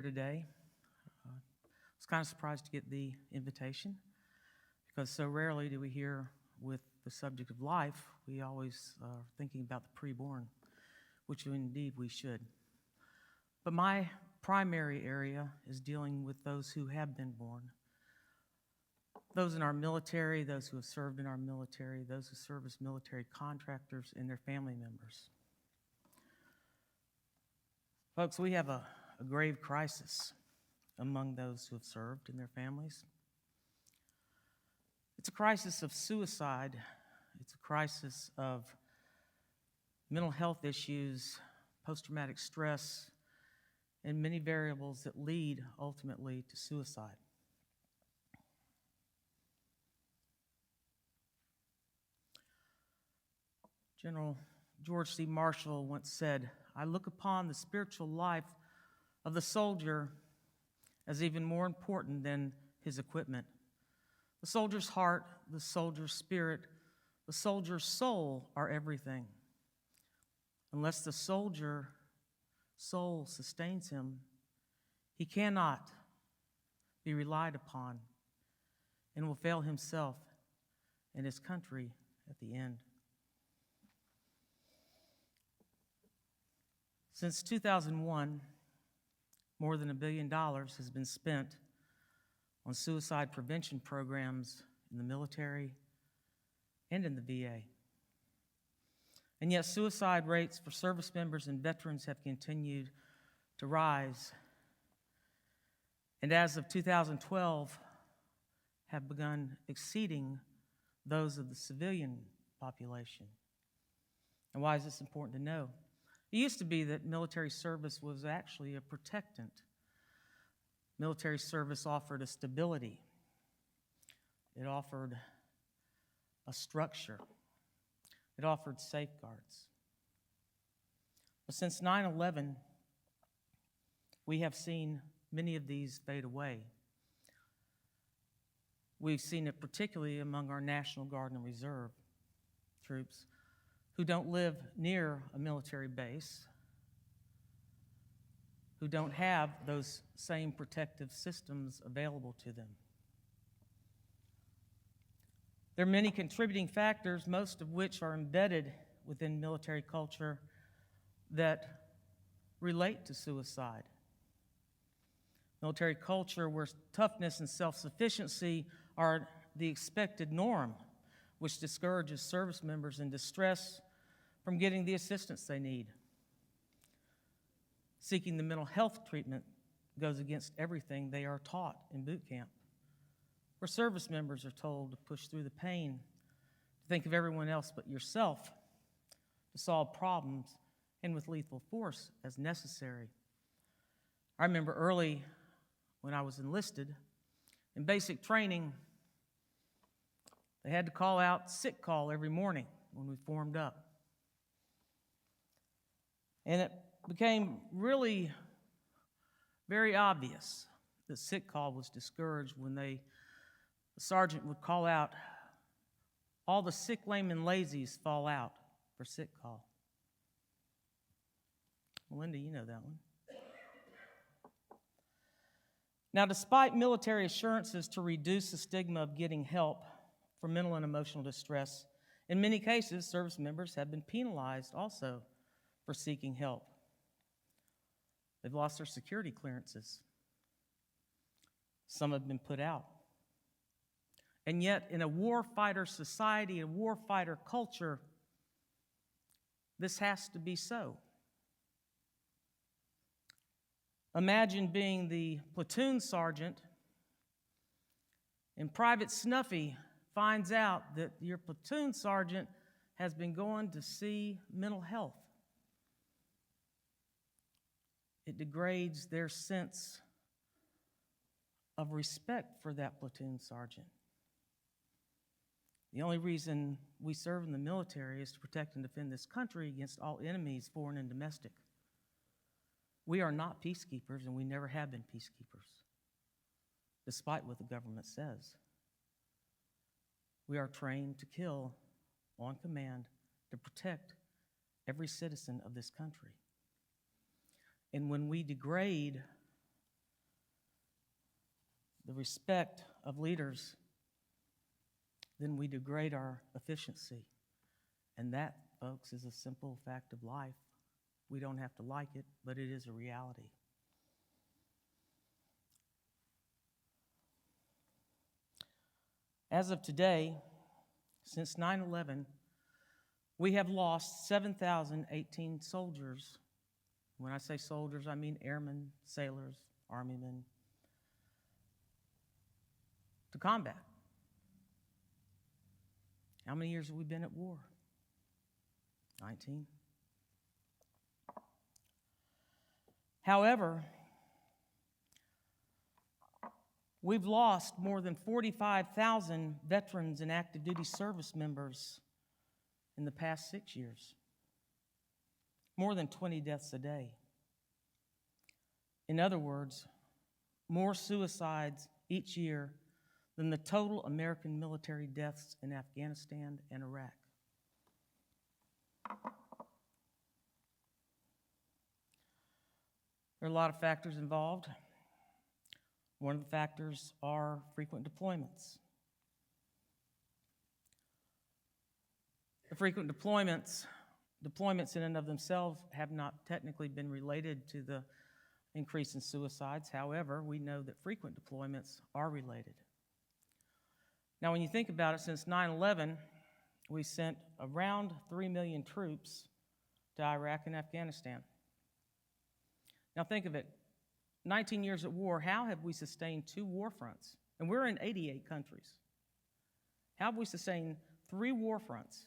today. I was kind of surprised to get the invitation because so rarely do we hear with the subject of life. We always are thinking about the preborn, which indeed we should. But my primary area is dealing with those who have been born, those in our military, those who have served in our military, those who serve as military contractors, and their family members. Folks, we have a grave crisis among those who have served and their families. It's a crisis of suicide. It's a crisis of mental health issues, post-traumatic stress, and many variables that lead ultimately to suicide. General George C. Marshall once said, "I look upon the spiritual life of the soldier as even more important than his equipment. The soldier's heart, the soldier's spirit, the soldier's soul are everything. Unless the soldier's soul sustains him, he cannot be relied upon and will fail himself and his country at the end." Since 2001, more than $1 billion has been spent on suicide prevention programs in the military and in the VA. And yet suicide rates for service members and veterans have continued to rise, and as of 2012, have begun exceeding those of the civilian population. And why is this important to know? It used to be that military service was actually a protectant. Military service offered a stability. It offered a structure. It offered safeguards. But since 9/11, we have seen many of these fade away. We've seen it particularly among our National Guard and Reserve troops who don't live near a military base, who don't have those same protective systems available to them. There are many contributing factors, most of which are embedded within military culture that relate to suicide. Military culture where toughness and self-sufficiency are the expected norm, which discourages service members in distress from getting the assistance they need. Seeking the mental health treatment goes against everything they are taught in boot camp, where service members are told to push through the pain, to think of everyone else but yourself, to solve problems, and with lethal force as necessary. I remember early when I was enlisted, in basic training, they had to call out sick call every morning when we formed up. And it became really very obvious that sick call was discouraged when the sergeant would call out, "All the sick, lame, and lazies fall out for sick call." Melinda, you know that one. Now, despite military assurances to reduce the stigma of getting help for mental and emotional distress, in many cases, service members have been penalized also for seeking help. They've lost their security clearances. Some have been put out. And yet, in a warfighter society, a warfighter culture, this has to be so. Imagine being the platoon sergeant and Private Snuffy finds out that your platoon sergeant has been going to see mental health. It degrades their sense of respect for that platoon sergeant. The only reason we serve in the military is to protect and defend this country against all enemies, foreign and domestic. We are not peacekeepers, and we never have been peacekeepers, despite what the government says. We are trained to kill on command to protect every citizen of this country. And when we degrade the respect of leaders, then we degrade our efficiency. And that, folks, is a simple fact of life. We don't have to like it, but it is a reality. As of today, since 9/11, we have lost 7,018 soldiers. When I say soldiers, I mean airmen, sailors, Army men, to combat. How many years have we been at war? 19. However, we've lost more than 45,000 veterans and active duty service members in the past 6 years. More than 20 deaths a day. In other words, more suicides each year than the total American military deaths in Afghanistan and Iraq. There are a lot of factors involved. One of the factors are frequent deployments. The frequent deployments in and of themselves have not technically been related to the increase in suicides. However, we know that frequent deployments are related. Now, when you think about it, since 9/11, we sent around 3 million troops to Iraq and Afghanistan. Now think of it, 19 years at war, how have we sustained 2 war fronts? And we're in 88 countries. How have we sustained 3 war fronts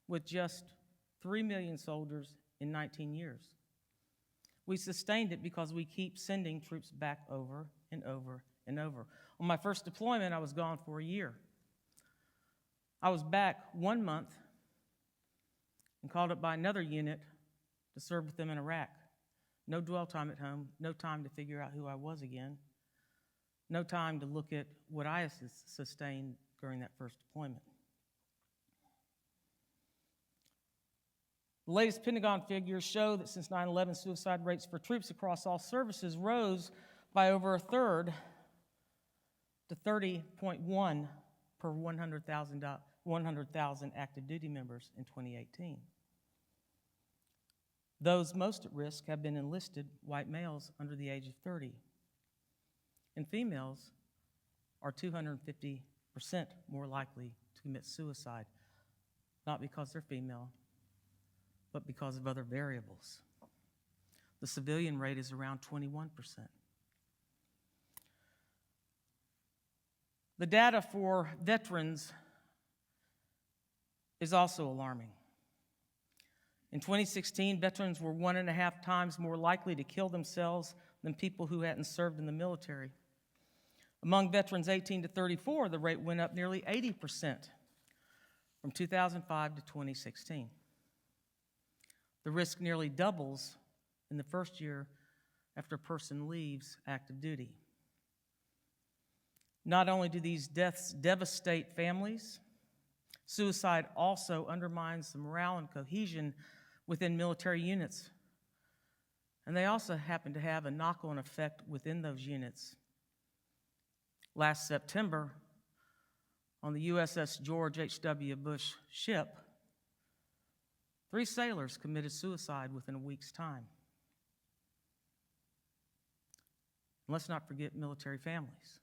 with just 3 million soldiers in 19 years? We sustained it because we keep sending troops back over and over and over. On my first deployment, I was gone for a year. I was back 1 month and called up by another unit to serve with them in Iraq. No dwell time at home, no time to figure out who I was again, no time to look at what I sustained during that first deployment. The latest Pentagon figures show that since 9/11, suicide rates for troops across all services rose by over a third to 30.1 per 100,000 active duty members in 2018. Those most at risk have been enlisted white males under the age of 30. And females are 250% more likely to commit suicide, not because they're female, but because of other variables. The civilian rate is around 21%. The data for veterans is also alarming. In 2016, veterans were 1.5 times more likely to kill themselves than people who hadn't served in the military. Among veterans 18 to 34, the rate went up nearly 80% from 2005 to 2016. The risk nearly doubles in the first year after a person leaves active duty. Not only do these deaths devastate families, suicide also undermines the morale and cohesion within military units. And they also happen to have a knock-on effect within those units. Last September, on the USS George H.W. Bush ship, 3 sailors committed suicide within a week's time. And let's not forget military families.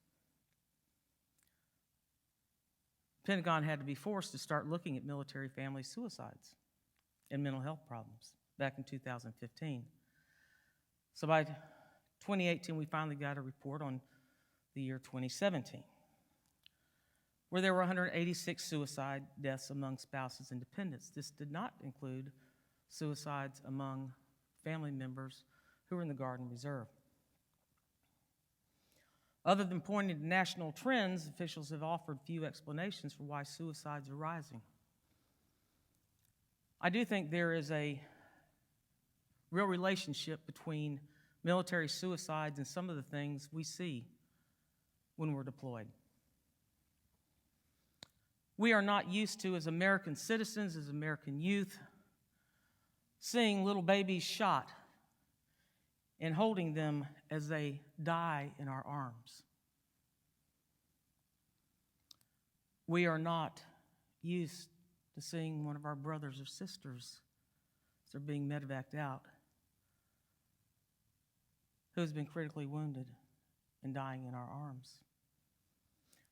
The Pentagon had to be forced to start looking at military family suicides and mental health problems back in 2015. So by 2018, we finally got a report on the year 2017, where there were 186 suicide deaths among spouses and dependents. This did not include suicides among family members who were in the Guard and Reserve. Other than pointing to national trends, officials have offered few explanations for why suicides are rising. I do think there is a real relationship between military suicides and some of the things we see when we're deployed. We are not used to, as American citizens, as American youth, seeing little babies shot and holding them as they die in our arms. We are not used to seeing one of our brothers or sisters as they're being medevaced out who has been critically wounded and dying in our arms.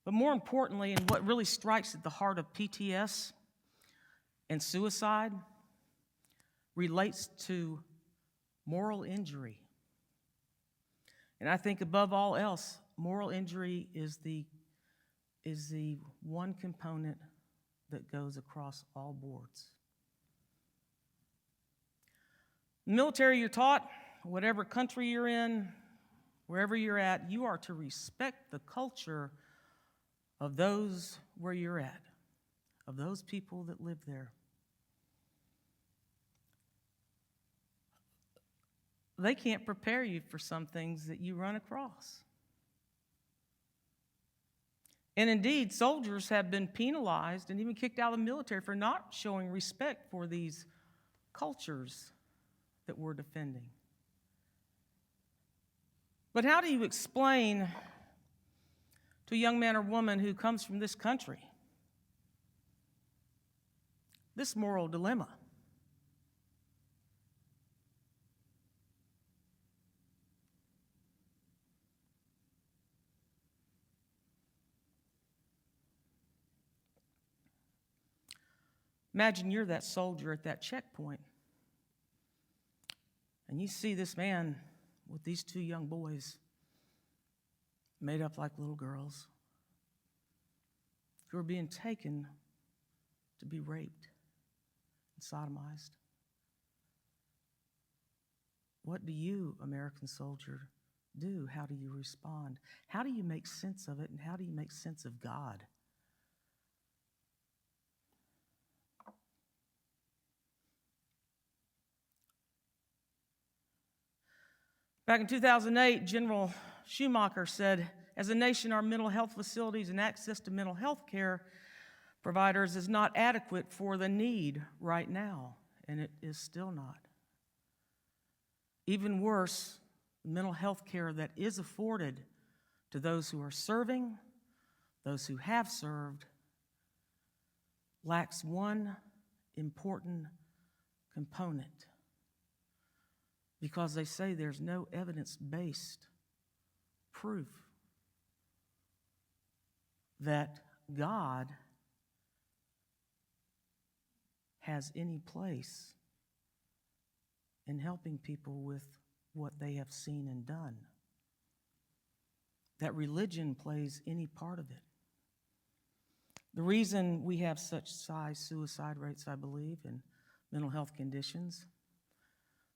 But more importantly, and what really strikes at the heart of PTS and suicide, relates to moral injury. And I think above all else, moral injury is the one component that goes across all boards. In the military, you're taught, whatever country you're in, wherever you're at, you are to respect the culture of those where you're at, of those people that live there. They can't prepare you for some things that you run across. And indeed, soldiers have been penalized and even kicked out of the military for not showing respect for these cultures that we're defending. But how do you explain to a young man or woman who comes from this country this moral dilemma? Imagine you're that soldier at that checkpoint, and you see this man with these two young boys made up like little girls who are being taken to be raped and sodomized. What do you, American soldier, do? How do you respond? How do you make sense of it, and how do you make sense of God? Back in 2008, General Schumacher said, as a nation, our mental health facilities and access to mental health care providers is not adequate for the need right now, and it is still not. Even worse, mental health care that is afforded to those who are serving, those who have served, lacks one important component. Because they say there's no evidence-based proof that God has any place in helping people with what they have seen and done. That religion plays any part of it. The reason we have such high suicide rates, I believe, and mental health conditions,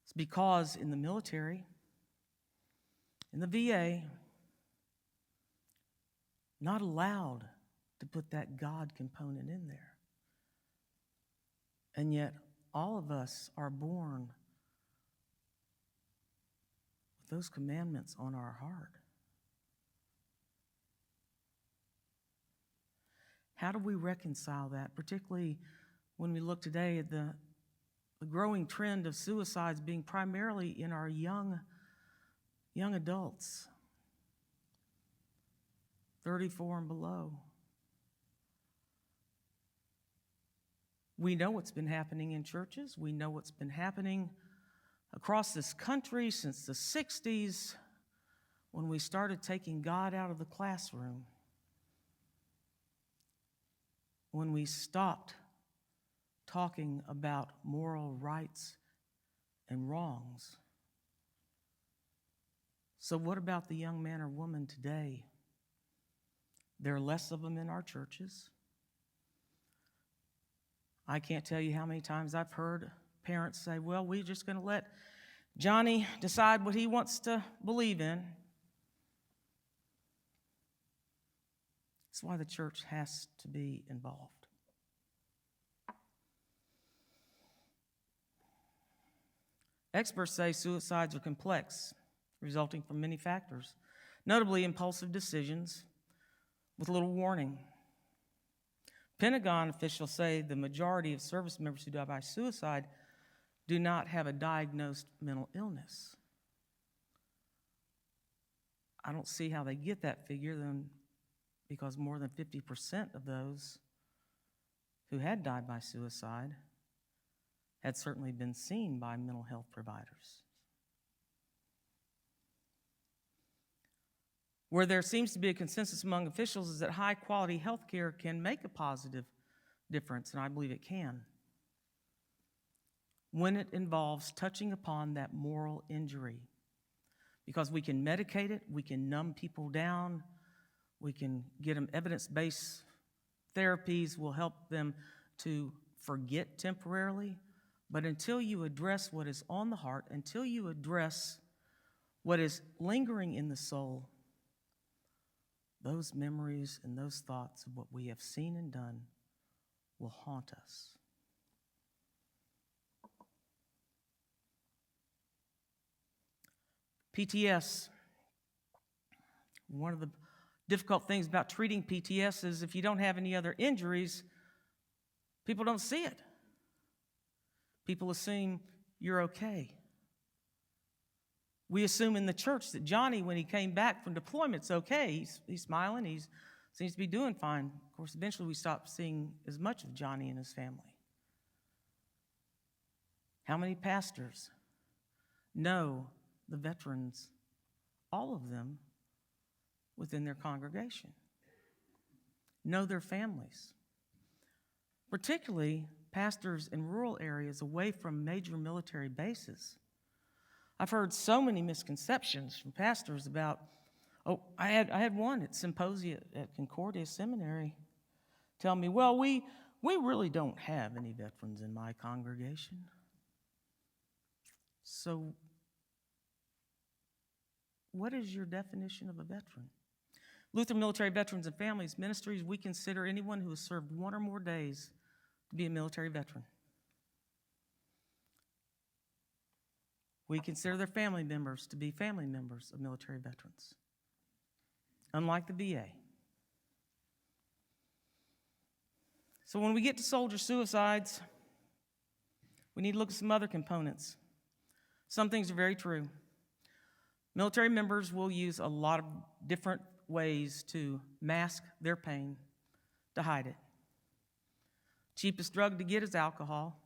it's because in the military, in the VA, not allowed to put that God component in there. And yet, all of us are born with those commandments on our heart. How do we reconcile that, particularly when we look today at the growing trend of suicides being primarily in our young adults, 34 and below? We know what's been happening in churches. We know what's been happening across this country since the 60s when we started taking God out of the classroom, when we stopped talking about moral rights and wrongs. So what about the young man or woman today? There are less of them in our churches. I can't tell you how many times I've heard parents say, well, we're just going to let Johnny decide what he wants to believe in. That's why the church has to be involved. Experts say suicides are complex, resulting from many factors, notably impulsive decisions with little warning. Pentagon officials say the majority of service members who die by suicide do not have a diagnosed mental illness. I don't see how they get that figure then, because more than 50% of those who had died by suicide had certainly been seen by mental health providers. Where there seems to be a consensus among officials is that high-quality health care can make a positive difference, and I believe it can, when it involves touching upon that moral injury. Because we can medicate it, we can numb people down, we can get them evidence-based therapies, will help them to forget temporarily. But until you address what is on the heart, until you address what is lingering in the soul, those memories and those thoughts of what we have seen and done will haunt us. PTS. One of the difficult things about treating PTS is if you don't have any other injuries, people don't see it. People assume you're okay. We assume in the church that Johnny, when he came back from deployment's okay. He's smiling. He seems to be doing fine. Of course, eventually we stopped seeing as much of Johnny and his family. How many pastors know the veterans, all of them, within their congregation? Know their families? Particularly pastors in rural areas away from major military bases. I've heard so many misconceptions from pastors about, I had one at Symposia at Concordia Seminary tell me, well, we really don't have any veterans in my congregation. So what is your definition of a veteran? Lutheran Military Veterans and Families Ministries, we consider anyone who has served 1 or more days to be a military veteran. We consider their family members to be family members of military veterans, unlike the VA. So when we get to soldier suicides, we need to look at some other components. Some things are very true. Military members will use a lot of different ways to mask their pain, to hide it. Cheapest drug to get is alcohol.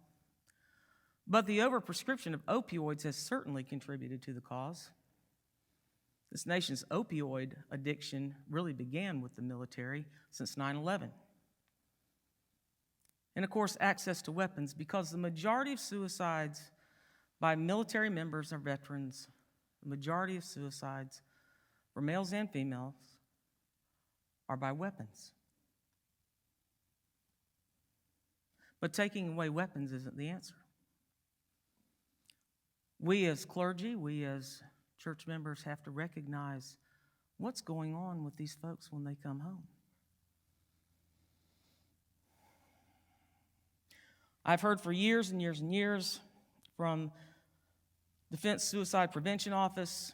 But the overprescription of opioids has certainly contributed to the cause. This nation's opioid addiction really began with the military since 9/11. And of course, access to weapons, because the majority of suicides by military members or veterans, the majority of suicides for males and females are by weapons. But taking away weapons isn't the answer. We as clergy, we as church members have to recognize what's going on with these folks when they come home. I've heard for years and years and years from Defense Suicide Prevention Office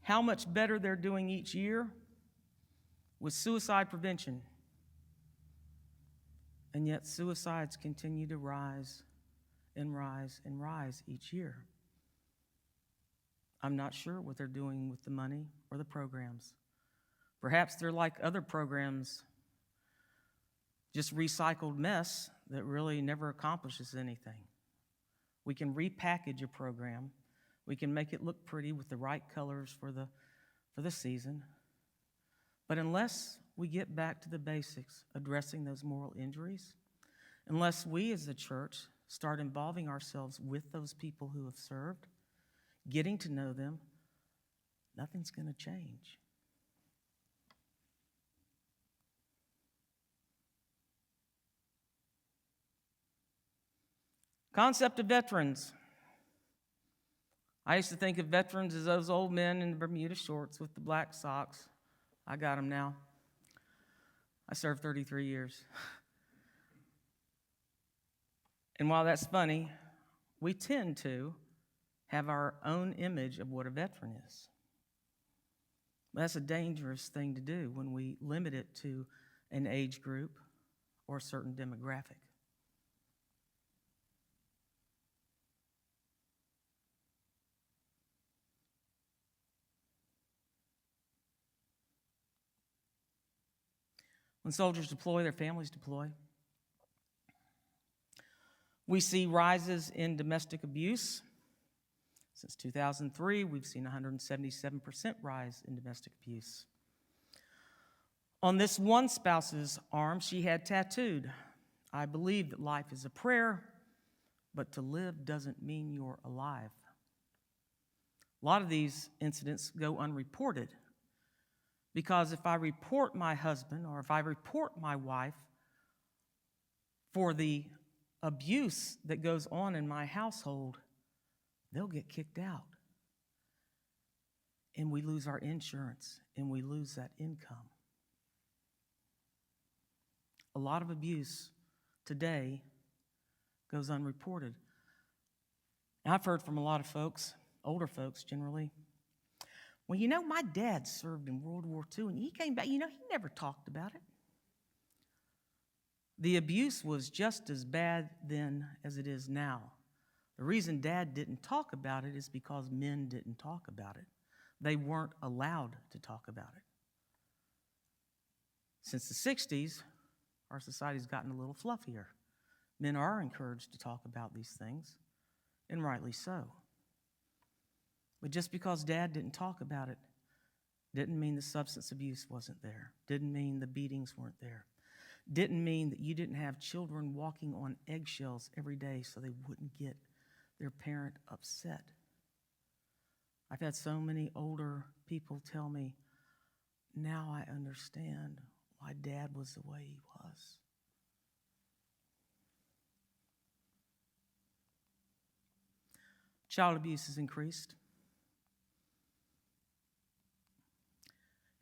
how much better they're doing each year with suicide prevention. And yet suicides continue to rise and rise and rise each year. I'm not sure what they're doing with the money or the programs. Perhaps they're like other programs, just recycled mess that really never accomplishes anything. We can repackage a program. We can make it look pretty with the right colors for the season. But unless we get back to the basics, addressing those moral injuries, unless we as a church start involving ourselves with those people who have served, getting to know them, nothing's going to change. Concept of veterans. I used to think of veterans as those old men in the Bermuda shorts with the black socks. I got them now. I served 33 years. And while that's funny, we tend to have our own image of what a veteran is. That's a dangerous thing to do when we limit it to an age group or a certain demographic. When soldiers deploy, their families deploy. We see rises in domestic abuse. Since 2003, we've seen a 177% rise in domestic abuse. On this one spouse's arm, she had tattooed, "I believe that life is a prayer, but to live doesn't mean you're alive." A lot of these incidents go unreported because if I report my husband or if I report my wife for the abuse that goes on in my household, they'll get kicked out. And we lose our insurance and we lose that income. A lot of abuse today goes unreported. And I've heard from a lot of folks, older folks generally, "Well, you know, my dad served in World War II and he came back, he never talked about it." The abuse was just as bad then as it is now. The reason Dad didn't talk about it is because men didn't talk about it. They weren't allowed to talk about it. Since the 60s, our society's gotten a little fluffier. Men are encouraged to talk about these things, and rightly so. But just because Dad didn't talk about it didn't mean the substance abuse wasn't there, didn't mean the beatings weren't there, didn't mean that you didn't have children walking on eggshells every day so they wouldn't get their parent upset. I've had so many older people tell me, "Now I understand why Dad was the way he was." Child abuse has increased.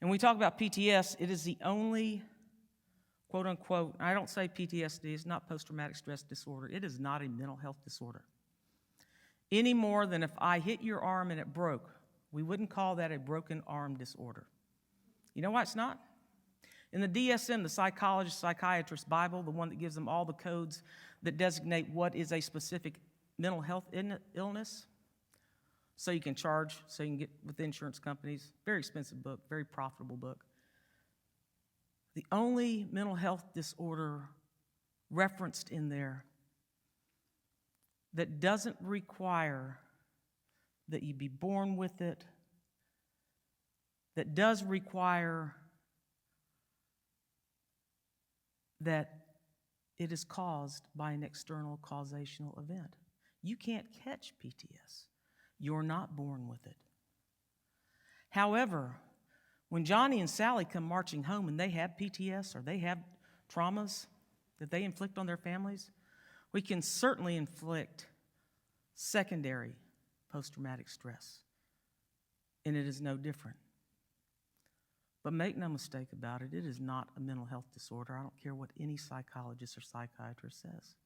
And when we talk about PTS, it is the only, quote unquote, I don't say PTSD, it's not post-traumatic stress disorder. It is not a mental health disorder. Any more than if I hit your arm and it broke, we wouldn't call that a broken arm disorder. You know why it's not? In the DSM, the psychologist, psychiatrist Bible, the one that gives them all the codes that designate what is a specific mental health illness, so you can charge, so you can get with insurance companies. Very expensive book, very profitable book. The only mental health disorder referenced in there that doesn't require that you be born with it, that does require that it is caused by an external causational event. You can't catch PTS. You're not born with it. However, when Johnny and Sally come marching home and they have PTS or they have traumas that they inflict on their families, we can certainly inflict secondary post-traumatic stress, and it is no different. But make no mistake about it, it is not a mental health disorder. I don't care what any psychologist or psychiatrist says.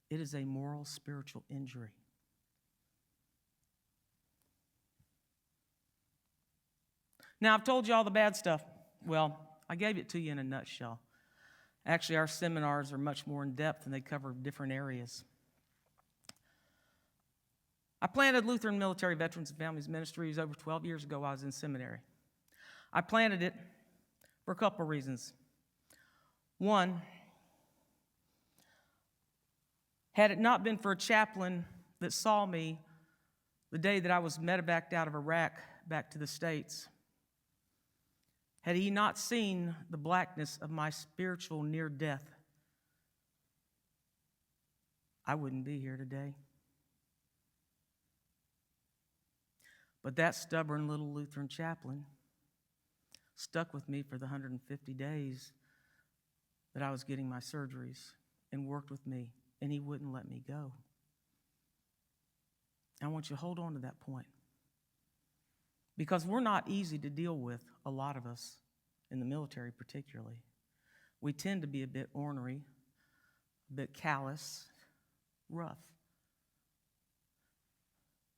It is a moral, spiritual injury. Now, I've told you all the bad stuff. Well, I gave it to you in a nutshell. Actually, our seminars are much more in depth and they cover different areas. I planted Lutheran Military Veterans and Families Ministries over 12 years ago while I was in seminary. I planted it for a couple of reasons. One, had it not been for a chaplain that saw me the day that I was medevaced out of Iraq back to the States, had he not seen the blackness of my spiritual near death, I wouldn't be here today. But that stubborn little Lutheran chaplain stuck with me for the 150 days that I was getting my surgeries and worked with me, and he wouldn't let me go. I want you to hold on to that point. Because we're not easy to deal with, a lot of us, in the military particularly. We tend to be a bit ornery, a bit callous, rough.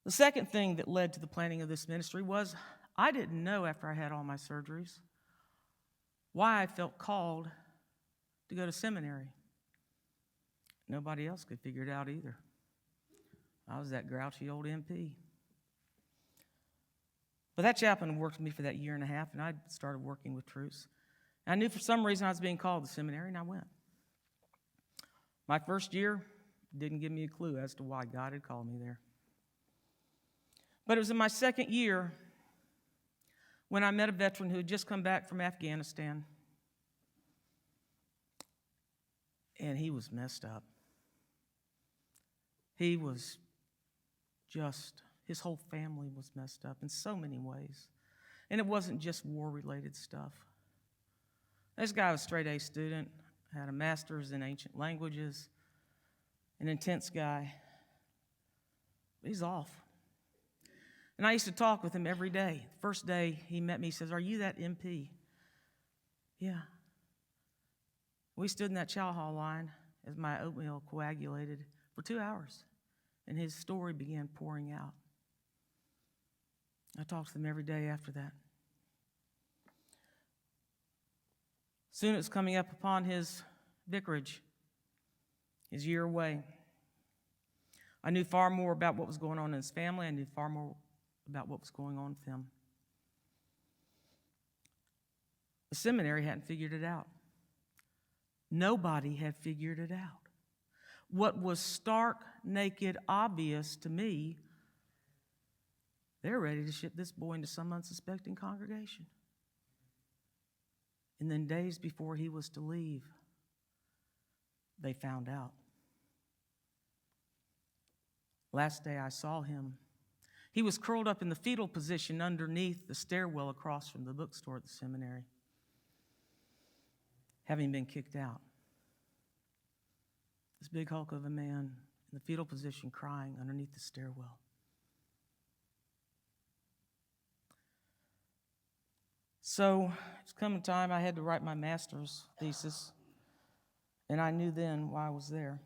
The second thing that led to the planning of this ministry was I didn't know after I had all my surgeries why I felt called to go to seminary. Nobody else could figure it out either. I was that grouchy old MP. But that chaplain worked with me for that year and a half, and I started working with troops. I knew for some reason I was being called to seminary, and I went. My first year didn't give me a clue as to why God had called me there. But it was in my second year when I met a veteran who had just come back from Afghanistan, and he was messed up. He was his whole family was messed up in so many ways. And it wasn't just war-related stuff. This guy was a straight-A student, had a master's in ancient languages, an intense guy. He's off. And I used to talk with him every day. The first day he met me, he says, "Are you that MP?" Yeah. We stood in that chow hall line as my oatmeal coagulated for 2 hours, and his story began pouring out. I talked to him every day after that. Soon it was coming up upon his vicarage, his year away. I knew far more about what was going on in his family. I knew far more about what was going on with him. The seminary hadn't figured it out. Nobody had figured it out. What was stark, naked, obvious to me, they're ready to ship this boy into some unsuspecting congregation. And then days before he was to leave, they found out. Last day I saw him, he was curled up in the fetal position underneath the stairwell across from the bookstore at the seminary, having been kicked out. This big hulk of a man in the fetal position crying underneath the stairwell. So it's coming time I had to write my master's thesis, and I knew then why I was there.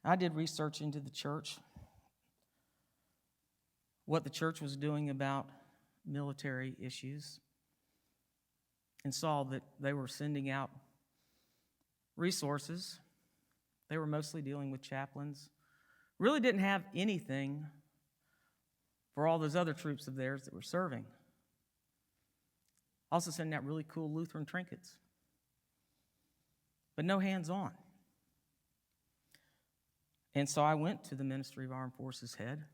I did research into the church, what the church was doing about military issues, and saw that they were sending out resources. They were mostly dealing with chaplains. Really didn't have anything for all those other troops of theirs that were serving. Also sending out really cool Lutheran trinkets, but no hands-on. And so I went to the Ministry of Armed Forces head,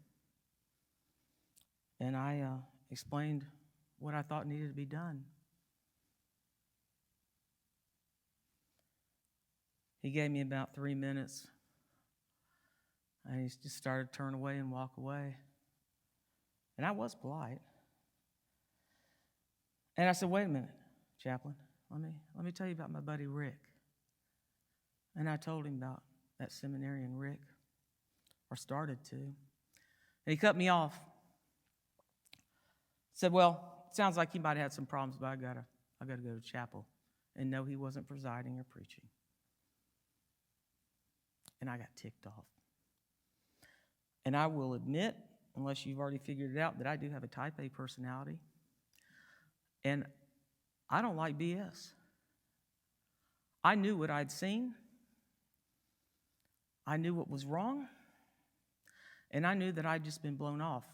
and I explained what I thought needed to be done. He gave me about 3 minutes, and he just started to turn away and walk away. And I was polite. And I said, "Wait a minute, chaplain, let me tell you about my buddy Rick." And I told him about that seminarian Rick, or started to. And he cut me off. Said, "Well, it sounds like he might have had some problems, but I gotta go to chapel." And no, he wasn't presiding or preaching. And I got ticked off. And I will admit, unless you've already figured it out, that I do have a type A personality. And I don't like BS. I knew what I'd seen. I knew what was wrong. And I knew that I'd just been blown off.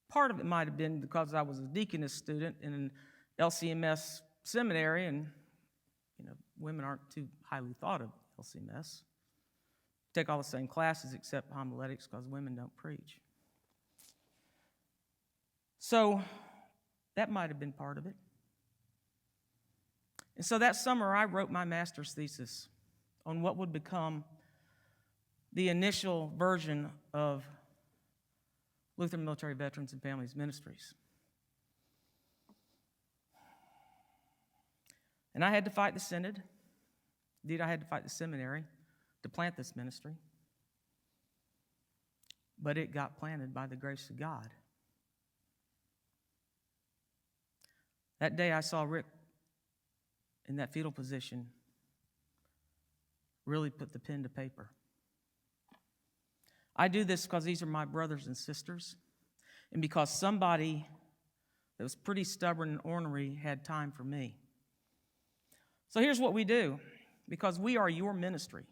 Part of it might have been because I was a deaconess student in an LCMS seminary, and women aren't too highly thought of LCMS. Take all the same classes except homiletics because women don't preach. So that might have been part of it. And so that summer I wrote my master's thesis on what would become the initial version of Lutheran Military Veterans and Families Ministries. And I had to fight the synod. Indeed, I had to fight the seminary to plant this ministry. But it got planted by the grace of God. That day I saw Rick in that fetal position really put the pen to paper. I do this because these are my brothers and sisters, and because somebody that was pretty stubborn and ornery had time for me. So here's what we do, because we are your ministry.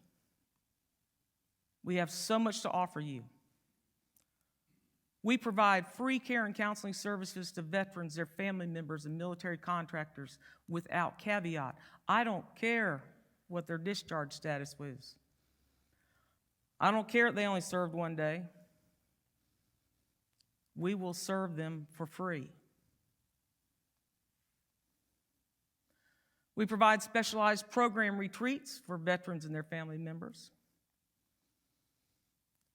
We have so much to offer you. We provide free care and counseling services to veterans, their family members, and military contractors without caveat. I don't care what their discharge status was. I don't care if they only served one day. We will serve them for free. We provide specialized program retreats for veterans and their family members.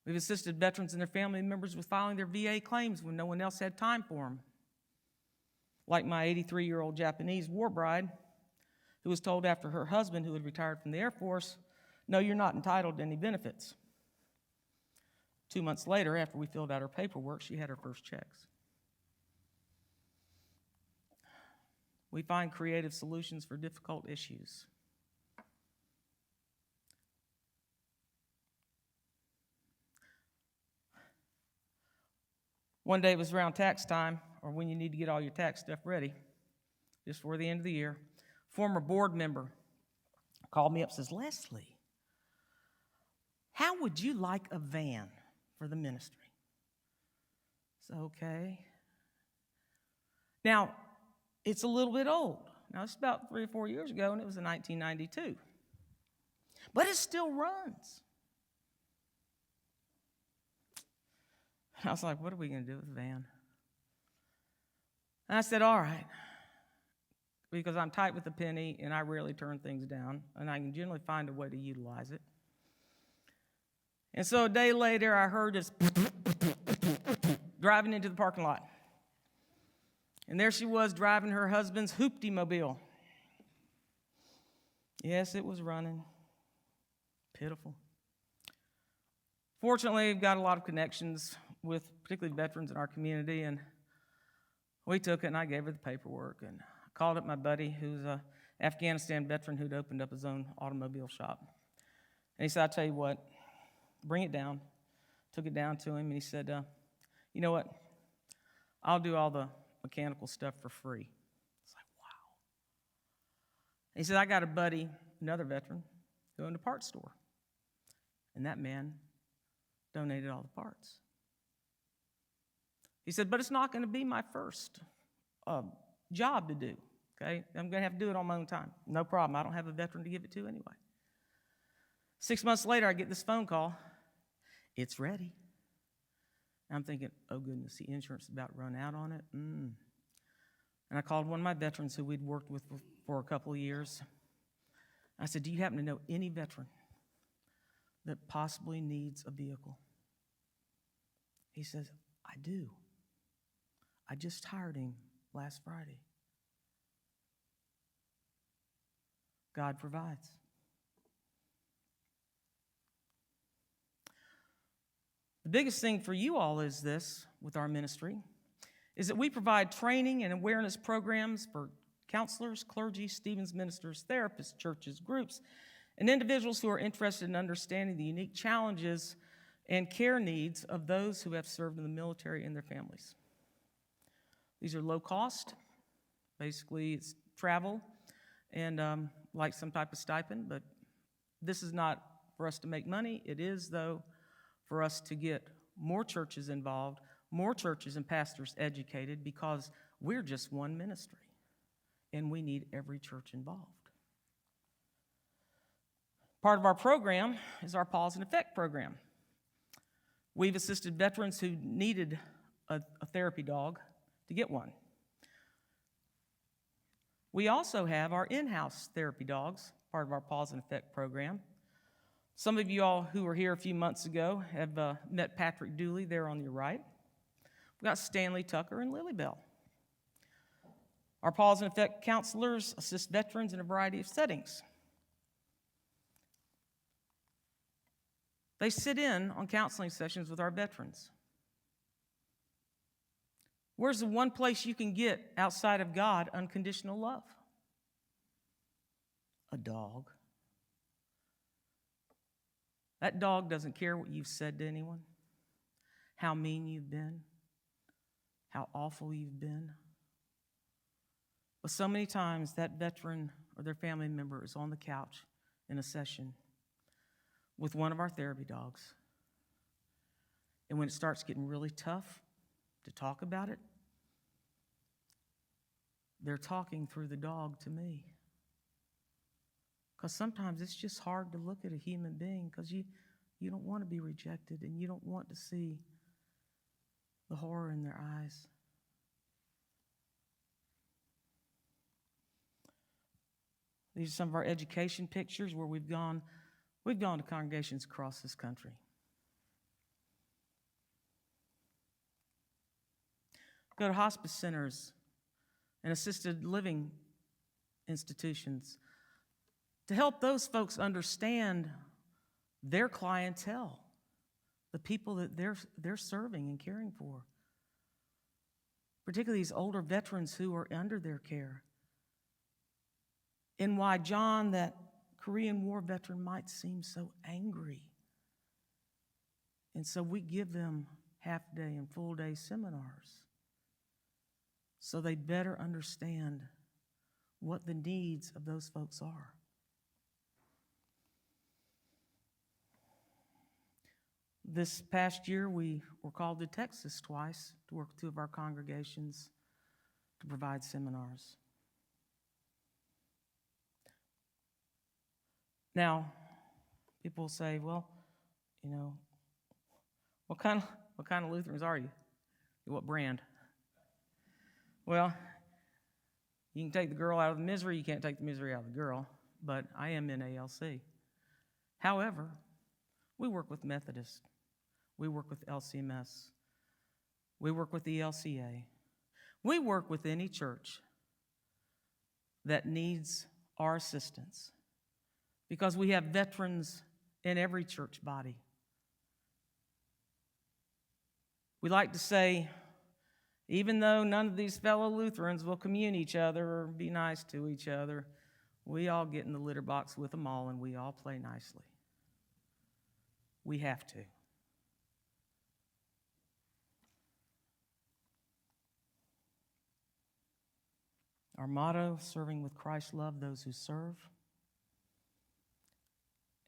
We've assisted veterans and their family members with filing their VA claims when no one else had time for them. Like my 83-year-old Japanese war bride, who was told after her husband, who had retired from the Air Force, "No, you're not entitled to any benefits." 2 months later, after we filled out her paperwork, she had her first checks. We find creative solutions for difficult issues. One day it was around tax time, or when you need to get all your tax stuff ready, just before the end of the year. Former board member called me up and says, "Leslie, how would you like a van for the ministry?" So, okay. Now, it's a little bit old. Now, it's about 3 or 4 years ago, and it was in 1992. But it still runs. I was like, what are we going to do with the van? And I said, all right, because I'm tight with the penny, and I rarely turn things down, and I can generally find a way to utilize it. And so a day later, I heard this driving into the parking lot. And there she was driving her husband's hoopty-mobile. Yes, it was running. Pitiful. Fortunately, we've got a lot of connections with particularly veterans in our community, and we took it, and I gave her the paperwork, and I called up my buddy who's an Afghanistan veteran who'd opened up his own automobile shop. And he said, "I'll tell you what, bring it down." Took it down to him, and he said, "You know what? I'll do all the mechanical stuff for free." It's like, wow. And he said, "I got a buddy, another veteran, who owned a parts store. And that man donated all the parts." He said, "But it's not going to be my first job to do, okay? I'm going to have to do it on my own time." No problem. I don't have a veteran to give it to anyway. 6 months later, I get this phone call. "It's ready." And I'm thinking, oh, goodness, the insurance is about to run out on it. And I called one of my veterans who we'd worked with for a couple of years. I said, "Do you happen to know any veteran that possibly needs a vehicle?" He says, "I do. I just hired him last Friday." God provides. The biggest thing for you all is this, with our ministry, is that we provide training and awareness programs for counselors, clergy, Stevens ministers, therapists, churches, groups, and individuals who are interested in understanding the unique challenges and care needs of those who have served in the military and their families. These are low cost. Basically, it's travel and like some type of stipend, but this is not for us to make money. It is, though, for us to get more churches involved, more churches and pastors educated, because we're just one ministry, and we need every church involved. Part of our program is our Pause and Effect program. We've assisted veterans who needed a therapy dog to get one. We also have our in-house therapy dogs, part of our Pause and Effect program. Some of you all who were here a few months ago have met Patrick Dooley there on your right. We've got Stanley Tucker and Lily Bell. Our Pause and Effect counselors assist veterans in a variety of settings. They sit in on counseling sessions with our veterans. Where's the one place you can get, outside of God, unconditional love? A dog. That dog doesn't care what you've said to anyone, how mean you've been, how awful you've been. But so many times that veteran or their family member is on the couch in a session with one of our therapy dogs. And when it starts getting really tough, to talk about it, they're talking through the dog to me. Because sometimes it's just hard to look at a human being because you don't want to be rejected and you don't want to see the horror in their eyes. These are some of our education pictures where we've gone to congregations across this country. Go to hospice centers and assisted living institutions to help those folks understand their clientele, the people that they're serving and caring for, particularly these older veterans who are under their care, and why John, that Korean War veteran, might seem so angry. And so we give them half-day and full-day seminars so they better understand what the needs of those folks are. This past year, we were called to Texas twice to work with two of our congregations to provide seminars. Now, people say, well, what kind of Lutherans are you? What brand? Well, you can take the girl out of the misery, you can't take the misery out of the girl, but I am in NALC. However, we work with Methodists. We work with LCMS. We work with the LCA. We work with any church that needs our assistance because we have veterans in every church body. We like to say, even though none of these fellow Lutherans will commune each other or be nice to each other, we all get in the litter box with them all and we all play nicely. We have to. Our motto, serving with Christ's love those who serve.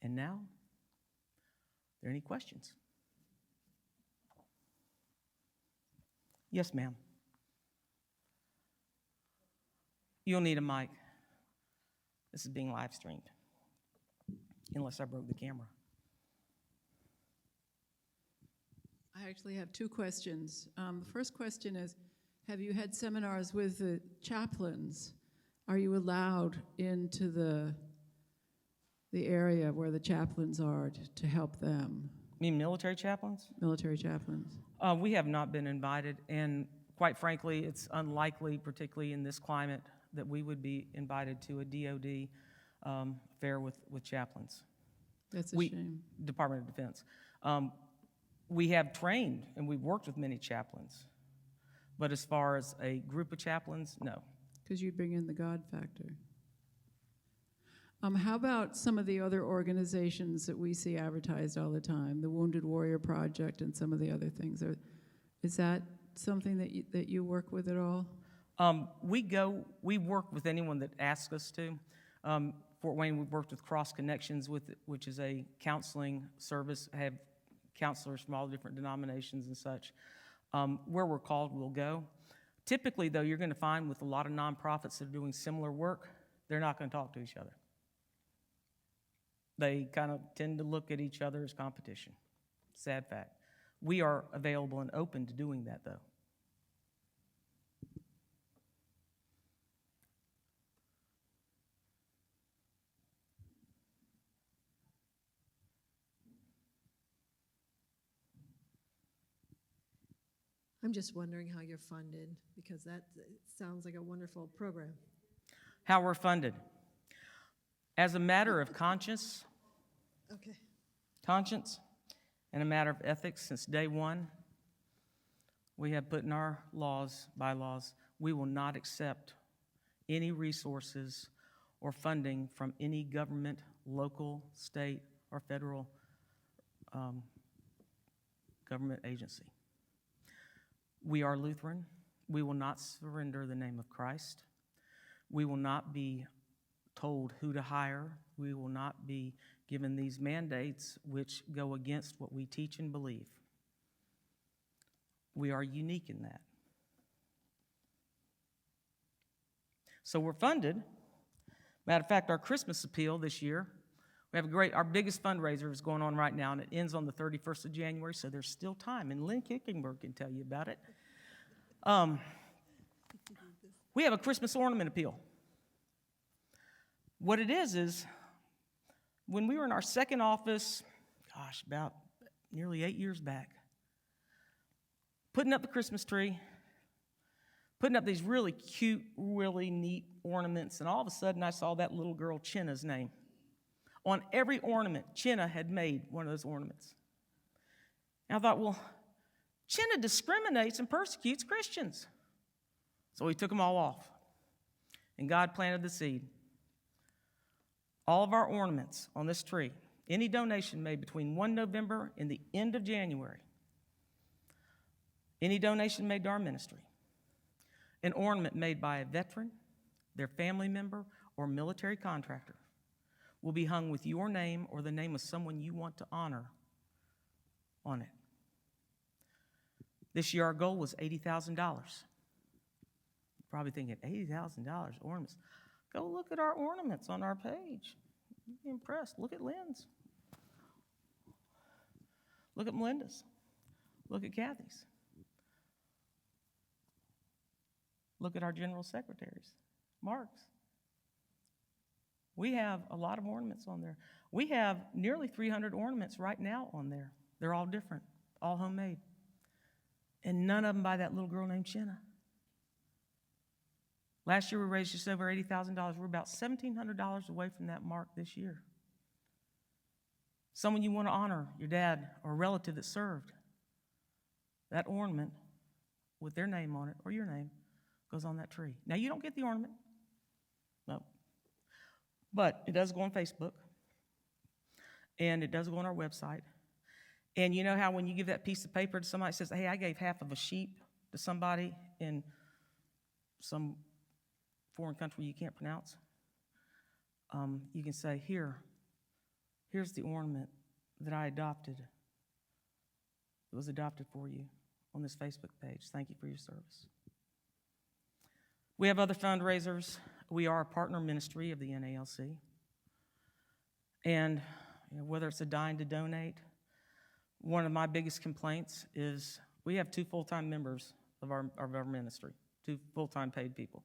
And now, are there any questions? Yes, ma'am. You'll need a mic. This is being live streamed, unless I broke the camera. I actually have two questions. The first question is, have you had seminars with the chaplains? Are you allowed into the area where the chaplains are to help them? You mean military chaplains? Military chaplains. We have not been invited, and quite frankly, it's unlikely, particularly in this climate, that we would be invited to a DOD affair with chaplains. That's a shame. Department of Defense. We have trained, and we've worked with many chaplains. But as far as a group of chaplains, no. Because you bring in the God factor. How about some of the other organizations that we see advertised all the time, the Wounded Warrior Project and some of the other things? Is that something that you work with at all? We work with anyone that asks us to. Fort Wayne, we've worked with Cross Connections, which is a counseling service, have counselors from all different denominations and such. Where we're called, we'll go. Typically, though, you're going to find with a lot of nonprofits that are doing similar work, they're not going to talk to each other. They kind of tend to look at each other as competition. Sad fact. We are available and open to doing that, though. I'm just wondering how you're funded, because that sounds like a wonderful program. How we're funded. As a matter of conscience and a matter of ethics, since day one, we have put in our bylaws, we will not accept any resources or funding from any government, local, state, or federal government agency. We are Lutheran. We will not surrender the name of Christ. We will not be told who to hire. We will not be given these mandates which go against what we teach and believe. We are unique in that. So we're funded. Matter of fact, our Christmas appeal this year, we have our biggest fundraiser is going on right now, and it ends on the 31st of January, so there's still time, and Lynn Kickenberg can tell you about it. We have a Christmas ornament appeal. What it is when we were in our second office, about nearly 8 years back, putting up the Christmas tree, putting up these really cute, really neat ornaments, and all of a sudden I saw that little girl, Chinna's name. On every ornament, Chinna had made one of those ornaments. And I thought, well, Chinna discriminates and persecutes Christians. So we took them all off, and God planted the seed. All of our ornaments on this tree, any donation made between 1 November and the end of January, any donation made to our ministry, an ornament made by a veteran, their family member, or military contractor will be hung with your name or the name of someone you want to honor on it. This year our goal was $80,000. You're probably thinking, $80,000 ornaments. Go look at our ornaments on our page. You'll be impressed. Look at Lynn's. Look at Melinda's. Look at Kathy's. Look at our general secretaries, Mark's. We have a lot of ornaments on there. We have nearly 300 ornaments right now on there. They're all different, all homemade. And none of them by that little girl named Chinna. Last year we raised just over $80,000. We're about $1,700 away from that mark this year. Someone you want to honor, your dad or a relative that served. That ornament with their name on it, or your name, goes on that tree. Now, you don't get the ornament. No. But it does go on Facebook. And it does go on our website. And you know how when you give that piece of paper to somebody that says, hey, I gave half of a sheep to somebody in some foreign country you can't pronounce? You can say, here's the ornament that I adopted. It was adopted for you on this Facebook page. Thank you for your service. We have other fundraisers. We are a partner ministry of the NALC. And whether it's a dime to donate, one of my biggest complaints is we have 2 full-time members of our ministry, 2 full-time paid people,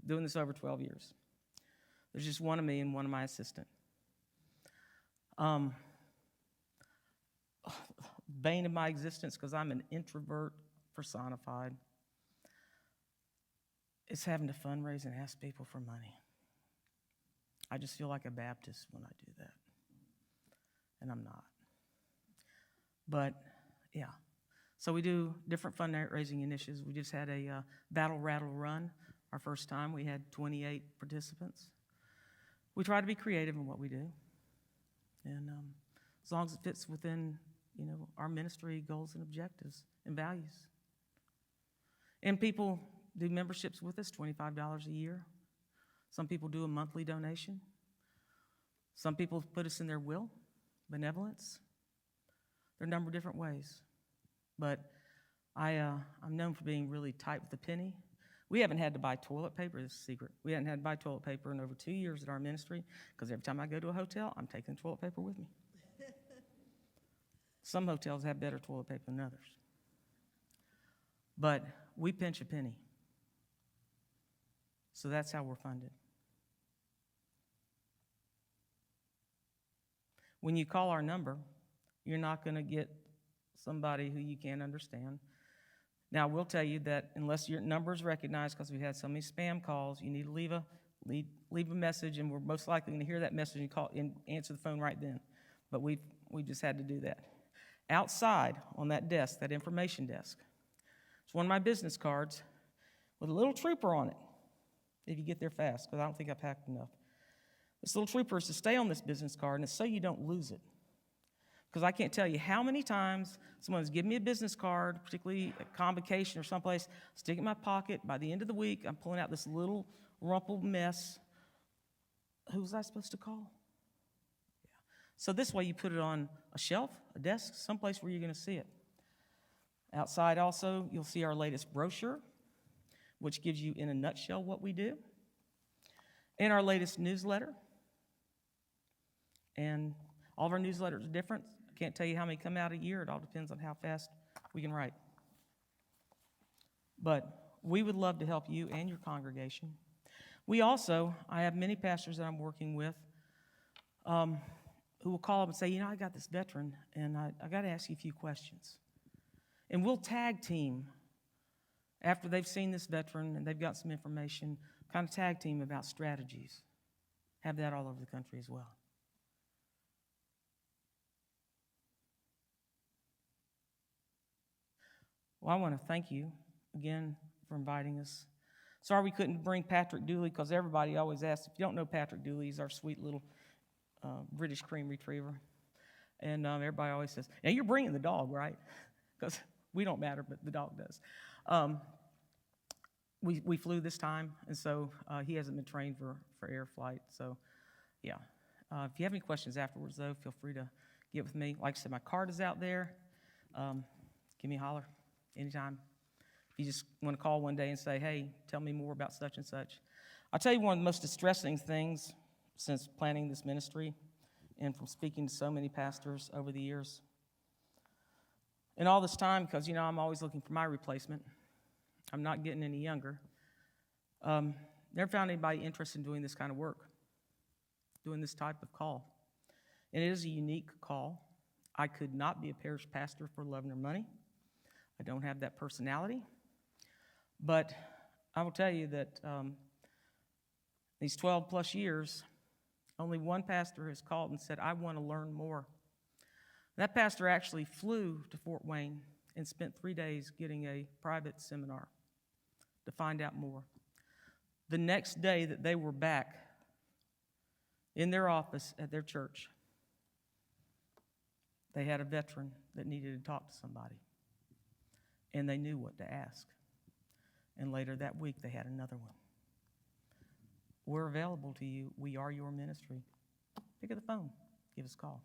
doing this over 12 years. There's just one of me and one of my assistant. Bane of my existence, because I'm an introvert personified, is having to fundraise and ask people for money. I just feel like a Baptist when I do that. And I'm not. But, yeah. So we do different fundraising initiatives. We just had a Battle Rattle Run. Our first time, we had 28 participants. We try to be creative in what we do. And as long as it fits within, our ministry goals and objectives and values. And people do memberships with us, $25 a year. Some people do a monthly donation. Some people put us in their will, benevolence. There are a number of different ways. But I'm known for being really tight with the penny. We haven't had to buy toilet paper. This is a secret. We haven't had to buy toilet paper in over 2 years at our ministry, because every time I go to a hotel, I'm taking toilet paper with me. Some hotels have better toilet paper than others. But we pinch a penny. So that's how we're funded. When you call our number, you're not going to get somebody who you can't understand. Now, we'll tell you that unless your number is recognized, because we've had so many spam calls, you need to leave a message, and we're most likely going to hear that message and call and answer the phone right then. But we just had to do that. Outside on that desk, that information desk, it's one of my business cards with a little trooper on it, if you get there fast, because I don't think I packed enough. This little trooper is to stay on this business card, and it's so you don't lose it. Because I can't tell you how many times someone's given me a business card, particularly a convocation or someplace, stick it in my pocket. By the end of the week, I'm pulling out this little rumpled mess. Who was I supposed to call? Yeah. So this way you put it on a shelf, a desk, someplace where you're going to see it. Outside also, you'll see our latest brochure, which gives you in a nutshell what we do, and our latest newsletter. And all of our newsletters are different. I can't tell you how many come out a year. It all depends on how fast we can write. But we would love to help you and your congregation. I have many pastors that I'm working with who will call up and say, I got this veteran, and I got to ask you a few questions. And we'll tag team after they've seen this veteran and they've got some information, kind of tag team about strategies. Have that all over the country as well. Well, I want to thank you again for inviting us. Sorry we couldn't bring Patrick Dooley, because everybody always asks. If you don't know Patrick Dooley, he's our sweet little British cream retriever. And everybody always says, now you're bringing the dog, right? Because we don't matter, but the dog does. We flew this time, and so he hasn't been trained for air flight. So, yeah. If you have any questions afterwards, though, feel free to get with me. Like I said, my card is out there. Give me a holler anytime. If you just want to call one day and say, hey, tell me more about such and such. I'll tell you one of the most distressing things since planning this ministry and from speaking to so many pastors over the years. And all this time, because, I'm always looking for my replacement. I'm not getting any younger. Never found anybody interested in doing this kind of work, doing this type of call. And it is a unique call. I could not be a parish pastor for love nor money. I don't have that personality. But I will tell you that these 12 plus years, only one pastor has called and said, I want to learn more. That pastor actually flew to Fort Wayne and spent 3 days getting a private seminar to find out more. The next day that they were back in their office at their church, they had a veteran that needed to talk to somebody. And they knew what to ask. And later that week, they had another one. We're available to you. We are your ministry. Pick up the phone. Give us a call.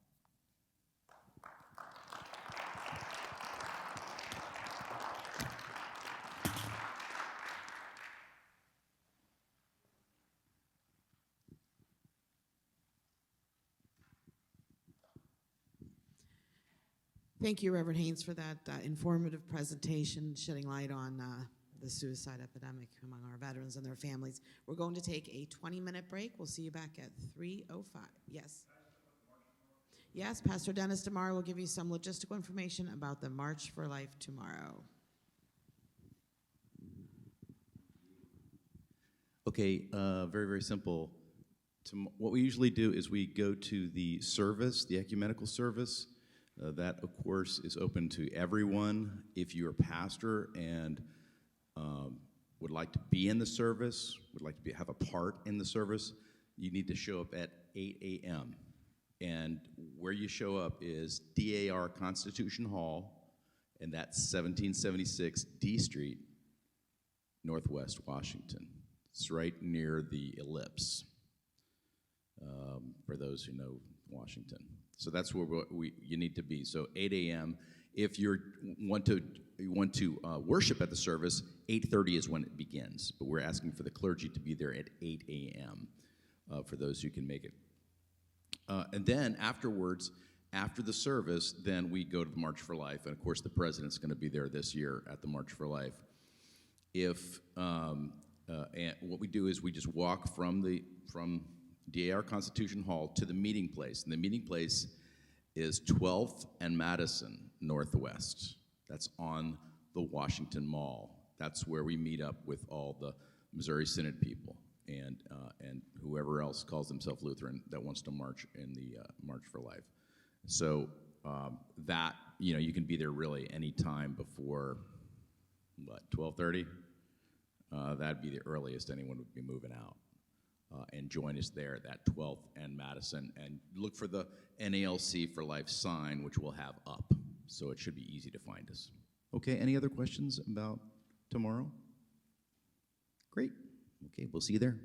Thank you, Reverend Haines, for that informative presentation, shedding light on the suicide epidemic among our veterans and their families. We're going to take a 20-minute break. We'll see you back at 3:05. Yes? Yes, Pastor Dennis tomorrow will give you some logistical information about the March for Life tomorrow. Okay, very, very simple. What we usually do is we go to the service, the ecumenical service. That, of course, is open to everyone. If you're a pastor and would like to be in the service, would like to have a part in the service, you need to show up at 8 a.m. And where you show up is DAR Constitution Hall, and that's 1776 D Street, Northwest Washington. It's right near the Ellipse, for those who know Washington. So that's where you need to be. So 8 a.m. If you want to worship at the service, 8:30 is when it begins. But we're asking for the clergy to be there at 8 a.m. For those who can make it. And then afterwards, after the service, then we go to the March for Life. And of course, the president's going to be there this year at the March for Life. And what we do is we just walk from DAR Constitution Hall to the meeting place. And the meeting place is 12th and Madison Northwest. That's on the Washington Mall. That's where we meet up with all the Missouri Synod people and whoever else calls themselves Lutheran that wants to march in the March for Life. So that, you can be there really any time before, 12:30? That'd be the earliest anyone would be moving out. And join us there at 12th and Madison, and look for the NALC for Life sign, which we'll have up, so it should be easy to find us. Okay, any other questions about tomorrow? Great. Okay, we'll see you there.